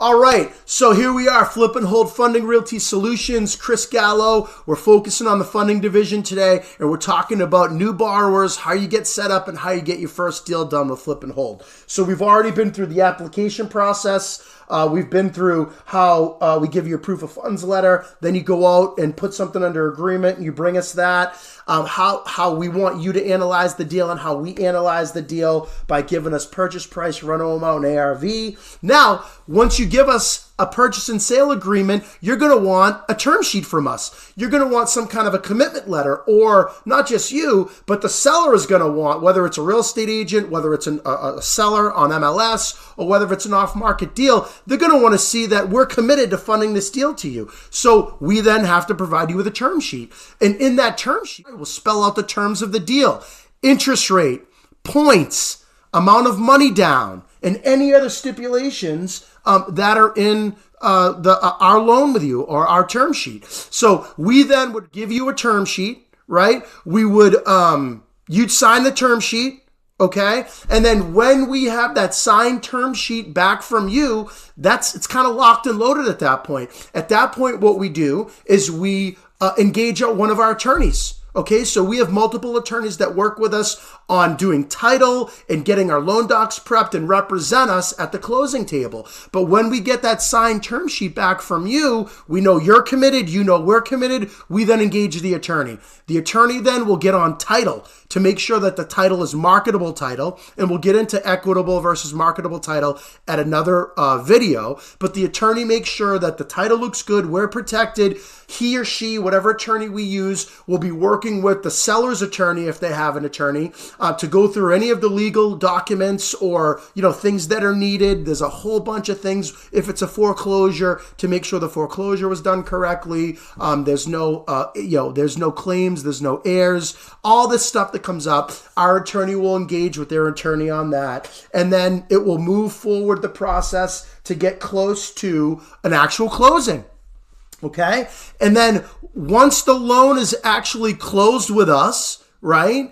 All right, so here we are, Flip and Hold Funding Realty Solutions, Chris Gallo. We're focusing on the funding division today, and we're talking about new borrowers, how you get set up, and how you get your first deal done with Flip and Hold. So we've already been through the application process. We've been through how we give you a proof of funds letter. Then you go out and put something under agreement, and you bring us that. How we want you to analyze the deal and how we analyze the deal by giving us purchase price, rental amount, and ARV. Now, once you give us a purchase and sale agreement, you're going to want a term sheet from us. You're going to want some kind of a commitment letter, or not just you, but the seller is going to want, whether it's a real estate agent, whether it's a seller on MLS, or whether it's an off-market deal, they're going to want to see that we're committed to funding this deal to you. So we then have to provide you with a term sheet. And in that term sheet, we'll spell out the terms of the deal, interest rate, points, amount of money down, and any other stipulations that are in our loan with you or our term sheet. So we then would give you a term sheet, right? We would, you'd sign the term sheet, okay? And then when we have that signed term sheet back from you, it's kind of locked and loaded at that point. At that point, what we do is we engage one of our attorneys. Okay, so we have multiple attorneys that work with us on doing title and getting our loan docs prepped and represent us at the closing table. But when we get that signed term sheet back from you, we know you're committed, you know we're committed, we then engage the attorney. The attorney then will get on title to make sure that the title is marketable title, and we'll get into equitable versus marketable title at another video. But the attorney makes sure that the title looks good, we're protected. He or she, whatever attorney we use, will be working with the seller's attorney, if they have an attorney, to go through any of the legal documents or things that are needed. There's a whole bunch of things. If it's a foreclosure, to make sure the foreclosure was done correctly. There's no there's no claims, there's no heirs. All this stuff that comes up, our attorney will engage with their attorney on that, and then it will move forward the process to get close to an actual closing. Okay? And then once the loan is actually closed with us, right,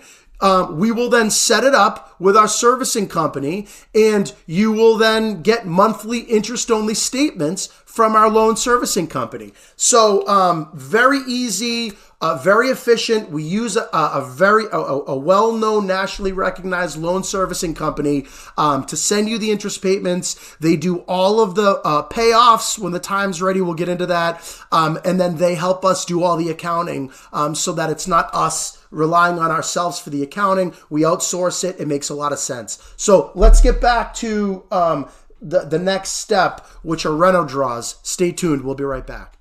we will then set it up with our servicing company, and you will then get monthly interest-only statements from our loan servicing company. So very easy, very efficient. We use a well-known, nationally recognized loan servicing company to send you the interest payments. They do all of the payoffs when the time's ready. We'll get into that. And then they help us do all the accounting so that it's not us relying on ourselves for the accounting. We outsource it. It makes a lot of sense. So let's get back to the next step, which are reno draws. Stay tuned. We'll be right back.